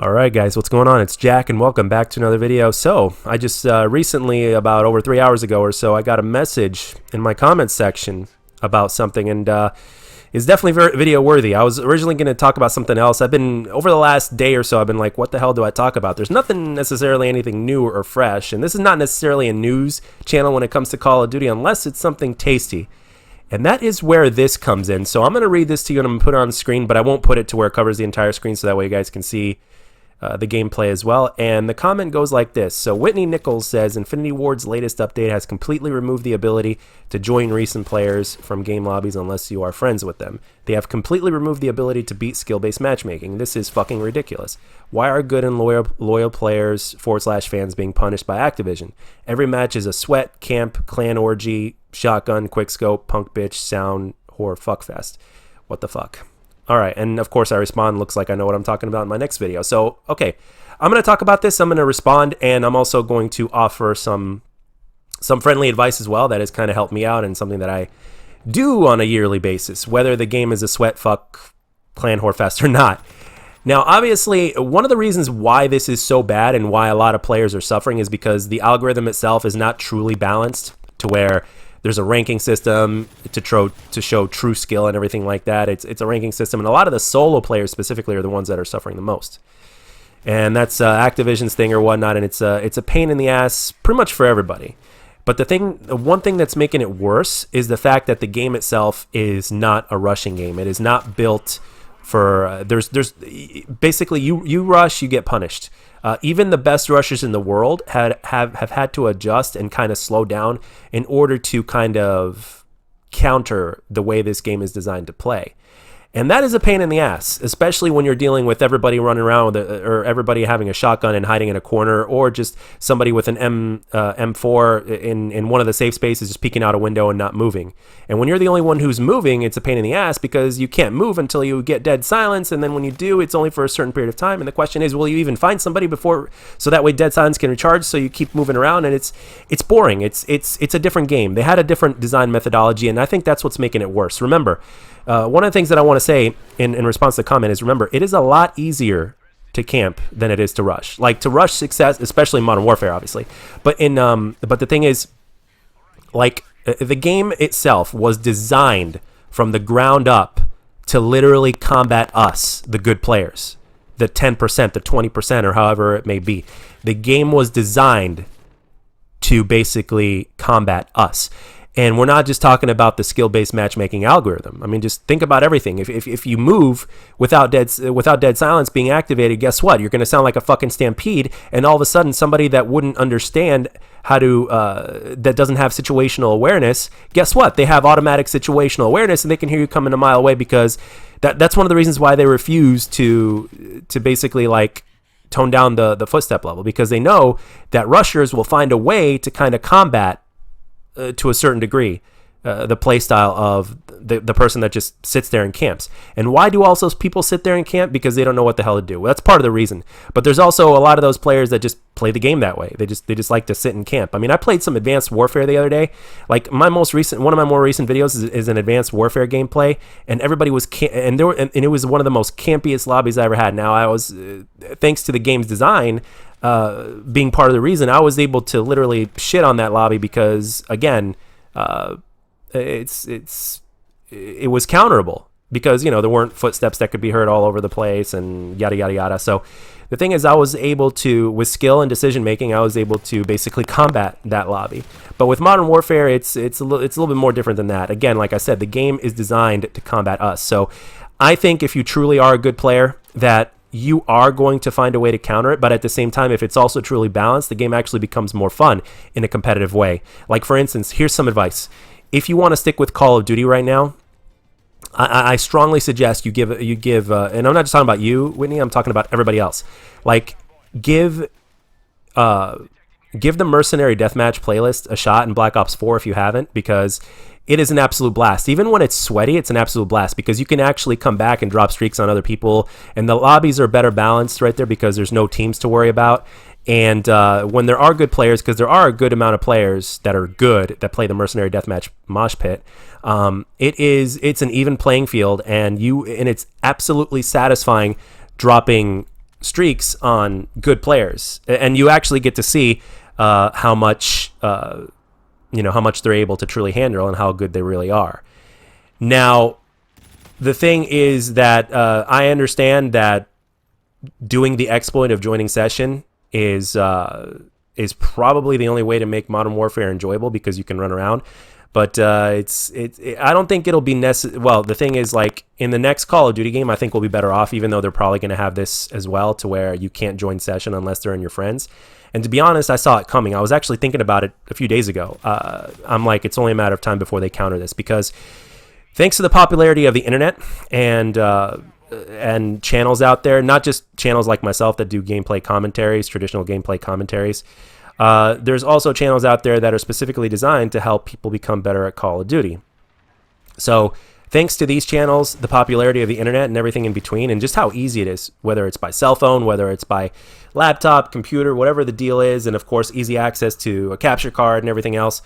All right, guys, what's going on? It's Jack, and welcome back to another video. So, I just recently, about over 3 hours ago or so, I got a message in my comments section about something, and it's definitely very video worthy. I was originally going to talk about something else. Over the last day or so, I've been like, what the hell do I talk about? There's nothing necessarily anything new or fresh, and this is not necessarily a news channel when it comes to Call of Duty, unless it's something tasty. And that is where this comes in. So I'm going to read this to you, and I'm going to put it on the screen, but I won't put it to where it covers the entire screen, so that way you guys can see the gameplay as well. And the comment goes like this. So Whitney Nichols says, Infinity Ward's latest update has completely removed the ability to join recent players from game lobbies unless you are friends with them. They have completely removed the ability to beat skill-based matchmaking. This is fucking ridiculous. Why are good and loyal players / fans being punished by Activision? Every match is a sweat, camp, clan orgy, shotgun, quickscope, punk bitch, sound, whore, fuckfest. What the fuck? All right, and of course I respond, looks like I know what I'm talking about in my next video. So, okay, I'm going to talk about this, I'm going to respond, and I'm also going to offer some friendly advice as well that has kind of helped me out and something that I do on a yearly basis, whether the game is a sweat, fuck, clan, whore fest or not. Now, obviously, one of the reasons why this is so bad and why a lot of players are suffering is because the algorithm itself is not truly balanced to where there's a ranking system to show true skill and everything like that. It's a ranking system, and a lot of the solo players specifically are the ones that are suffering the most. And that's Activision's thing or whatnot, and it's a pain in the ass pretty much for everybody. But the one thing that's making it worse is the fact that the game itself is not a rushing game. It is not built for there's basically you rush, you get punished. Even the best rushers in the world have had to adjust and kind of slow down in order to kind of counter the way this game is designed to play. And that is a pain in the ass, especially when you're dealing with everybody running around or everybody having a shotgun and hiding in a corner, or just somebody with an M4 in one of the safe spaces just peeking out a window and not moving. And when you're the only one who's moving, it's a pain in the ass because you can't move until you get dead silence, and then when you do, it's only for a certain period of time. And the question is, will you even find somebody before, so that way dead silence can recharge, so you keep moving around, and it's boring. It's a different game. They had a different design methodology, and I think that's what's making it worse. Remember, one of the things that I want to say in response to the comment is, remember, it is a lot easier to camp than it is to rush. Like, to rush success, especially in Modern Warfare, obviously. But but the thing is, like, the game itself was designed from the ground up to literally combat us, the good players, the 10%, the 20%, or however it may be. The game was designed to basically combat us. And we're not just talking about the skill-based matchmaking algorithm. I mean, just think about everything. If you move without dead silence being activated, guess what? You're going to sound like a fucking stampede, and all of a sudden, somebody that wouldn't understand how to that doesn't have situational awareness, guess what? They have automatic situational awareness, and they can hear you coming a mile away, because that's one of the reasons why they refuse to basically like tone down the footstep level, because they know that rushers will find a way to kind of combat to a certain degree the play style of the person that just sits there and camps. And why do also people sit there and camp? Because they don't know what the hell to do. Well, that's part of the reason. But there's also a lot of those players that just play the game that way. They just like to sit and camp. I mean, I played some Advanced Warfare the other day. Like, one of my more recent videos is an Advanced Warfare gameplay, and everybody was and it was one of the most campiest lobbies I ever had. Now, I was thanks to the game's design, being part of the reason, I was able to literally shit on that lobby because, again, it was counterable, because, you know, there weren't footsteps that could be heard all over the place and yada yada yada. So the thing is, I was able to, with skill and decision making, I was able to basically combat that lobby. But with Modern Warfare, it's a little bit more different than that. Again, like I said, the game is designed to combat us. So I think if you truly are a good player, that you are going to find a way to counter it. But at the same time, if it's also truly balanced, the game actually becomes more fun in a competitive way. Like, for instance, here's some advice. If you want to stick with Call of Duty right now, I strongly suggest you give, and I'm not just talking about you, Whitney, I'm talking about everybody else. Like, give the Mercenary Deathmatch playlist a shot in Black Ops 4 if you haven't, because it is an absolute blast. Even when it's sweaty, it's an absolute blast, because you can actually come back and drop streaks on other people, and the lobbies are better balanced right there because there's no teams to worry about. And when there are good players, because there are a good amount of players that are good that play the Mercenary Deathmatch mosh pit, it's an even playing field, and it's absolutely satisfying dropping streaks on good players, and you actually get to see how much how much they're able to truly handle and how good they really are. Now, the thing is that I understand that doing the exploit of joining session is probably the only way to make Modern Warfare enjoyable, because you can run around. But I don't think it'll be necessary. Well, the thing is, like, in the next Call of Duty game, I think we'll be better off, even though they're probably going to have this as well, to where you can't join session unless they're in your friends. And to be honest, I saw it coming. I was actually thinking about it a few days ago. I'm like, it's only a matter of time before they counter this, because thanks to the popularity of the internet and channels out there, not just channels like myself that do gameplay commentaries, traditional gameplay commentaries, there's also channels out there that are specifically designed to help people become better at Call of Duty. So thanks to these channels, the popularity of the internet and everything in between, and just how easy it is, whether it's by cell phone, whether it's by laptop, computer, whatever the deal is, and of course easy access to a capture card and everything else,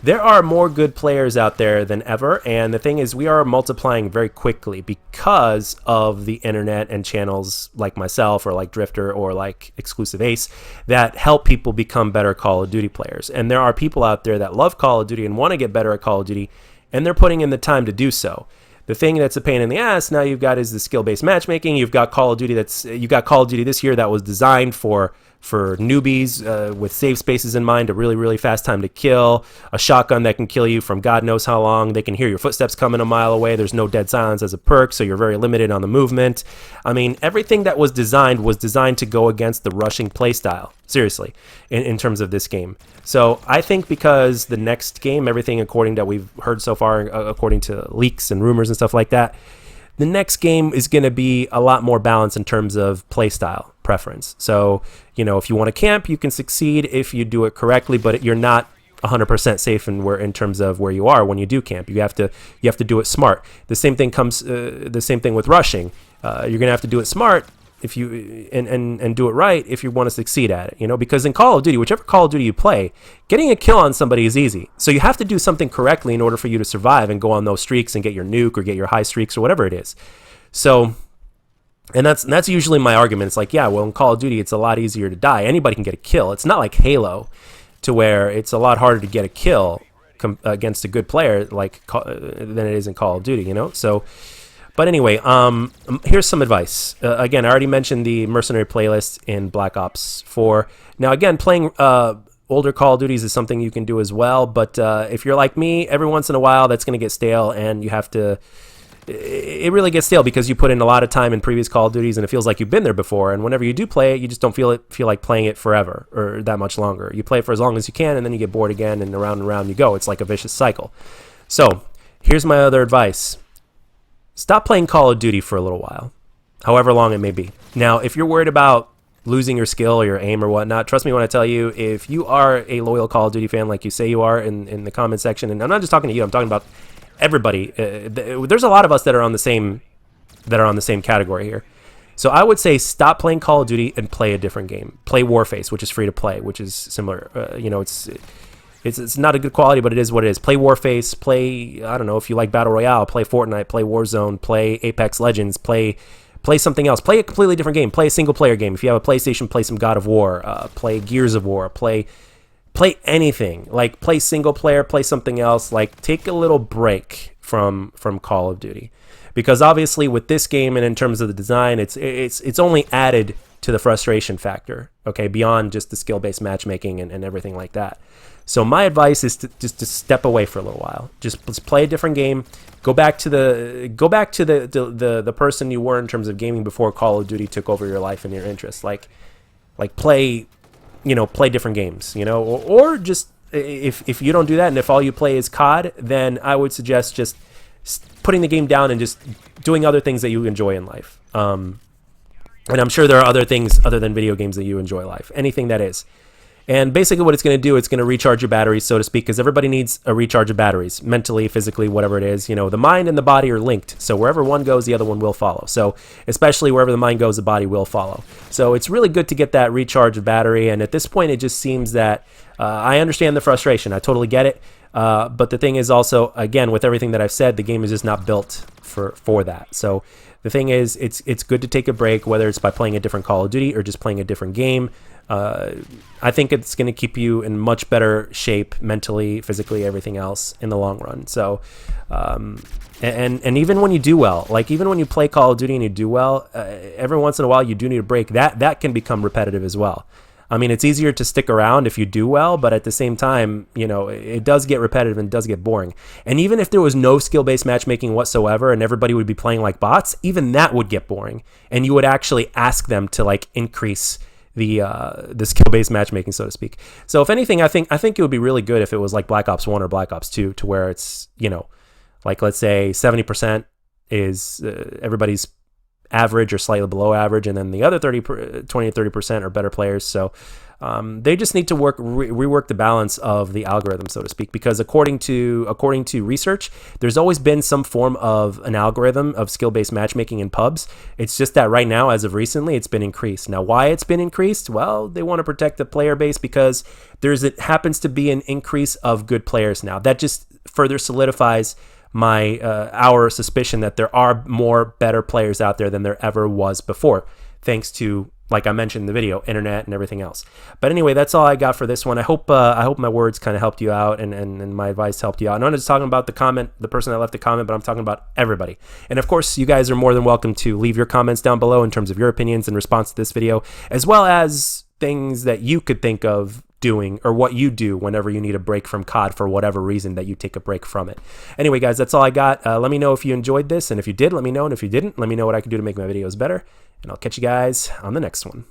there are more good players out there than ever. And the thing is, we are multiplying very quickly because of the internet and channels like myself, or like Drifter, or like Exclusive Ace, that help people become better Call of Duty players. And there are people out there that love Call of Duty and want to get better at Call of Duty, and they're putting in the time to do so. The thing that's a pain in the ass now you've got is the skill-based matchmaking. You've got Call of Duty this year that was designed for newbies, with save spaces in mind, a really, really fast time to kill, a shotgun that can kill you from God knows how long. They can hear your footsteps coming a mile away. There's no dead silence as a perk, so you're very limited on the movement. I mean, everything that was designed to go against the rushing playstyle, seriously, in terms of this game. So I think because the next game, everything according that we've heard so far, according to leaks and rumors and stuff like that, the next game is going to be a lot more balanced in terms of playstyle preference. So, if you want to camp, you can succeed if you do it correctly, but you're not 100% safe in terms of where you are when you do camp. You have to do it smart. The same thing with rushing. You're going to have to do it smart if you and do it right if you want to succeed at it, because in Call of Duty, whichever Call of Duty you play, getting a kill on somebody is easy. So you have to do something correctly in order for you to survive and go on those streaks and get your nuke or get your high streaks or whatever it is. So, and that's usually my argument. It's like, yeah, well, in Call of Duty, it's a lot easier to die. Anybody can get a kill. It's not like Halo, to where it's a lot harder to get a kill against a good player than it is in Call of Duty, So, but anyway, here's some advice. Again, I already mentioned the Mercenary playlist in Black Ops 4. Now, again, playing older Call of Duties is something you can do as well, but if you're like me, every once in a while, that's going to get stale, and you have to... It really gets stale because you put in a lot of time in previous Call of Duties, and it feels like you've been there before, and whenever you do play it, you just don't feel like playing it forever or that much longer. You play it for as long as you can, and then you get bored again, and around you go. It's like a vicious cycle. So, here's my other advice. Stop playing Call of Duty for a little while, however long it may be. Now, if you're worried about losing your skill or your aim or whatnot, trust me when I tell you, if you are a loyal Call of Duty fan like you say you are in the comment section, and I'm not just talking to you, I'm talking about everybody. There's a lot of us that are on the same category here. So I would say stop playing Call of Duty and play a different game. Play Warface, which is free to play, which is similar. It's not a good quality, but it is what it is. Play Warface. Play, I don't know, if you like Battle Royale, play Fortnite, play Warzone, play Apex Legends, play something else. Play a completely different game. Play a single-player game. If you have a PlayStation, play some God of War. Play Gears of War. Play anything. Like, play single-player, play something else. Like, take a little break from Call of Duty. Because obviously with this game and in terms of the design, it's only added to the frustration factor, okay, beyond just the skill-based matchmaking and everything like that. So my advice is to just to step away for a little while. Just play a different game. Go back to the person you were in terms of gaming before Call of Duty took over your life and your interests. Like play different games, or just if you don't do that and if all you play is COD, then I would suggest just putting the game down and just doing other things that you enjoy in life. And I'm sure there are other things other than video games that you enjoy in life. Anything that is. And basically what it's going to do, it's going to recharge your batteries, so to speak, because everybody needs a recharge of batteries, mentally, physically, whatever it is. The mind and the body are linked. So wherever one goes, the other one will follow. So especially wherever the mind goes, the body will follow. So it's really good to get that recharge of battery. And at this point, it just seems that I understand the frustration. I totally get it. But the thing is also, again, with everything that I've said, the game is just not built for that. So the thing is, it's good to take a break, whether it's by playing a different Call of Duty or just playing a different game. I think it's going to keep you in much better shape mentally, physically, everything else in the long run. So, and even when you do well, like even when you play Call of Duty and you do well, every once in a while you do need a break. That can become repetitive as well. I mean, it's easier to stick around if you do well, but at the same time, you know, it does get repetitive and it does get boring. And even if there was no skill-based matchmaking whatsoever and everybody would be playing like bots, even that would get boring. And you would actually ask them to like increase the skill-based matchmaking, so to speak. So if anything, I think it would be really good if it was like Black Ops 1 or Black Ops 2, to where it's, you know, like let's say 70% is everybody's average or slightly below average, and then the other 20 to 30% are better players. So they just need to rework the balance of the algorithm, so to speak, because according to research, there's always been some form of an algorithm of skill-based matchmaking in pubs. It's just that right now, as of recently, it's been increased. Now, why it's been increased? Well, they want to protect the player base because it happens to be an increase of good players now. That just further solidifies our suspicion that there are more better players out there than there ever was before, thanks to, like I mentioned in the video, internet and everything else. But anyway, that's all I got for this one. I hope my words kind of helped you out and my advice helped you out. I'm not just talking about the person that left the comment, but I'm talking about everybody. And of course, you guys are more than welcome to leave your comments down below in terms of your opinions in response to this video, as well as things that you could think of doing, or what you do whenever you need a break from COD for whatever reason that you take a break from it. Anyway, guys, that's all I got. Let me know if you enjoyed this, and if you did, let me know, and if you didn't, let me know what I can do to make my videos better, and I'll catch you guys on the next one.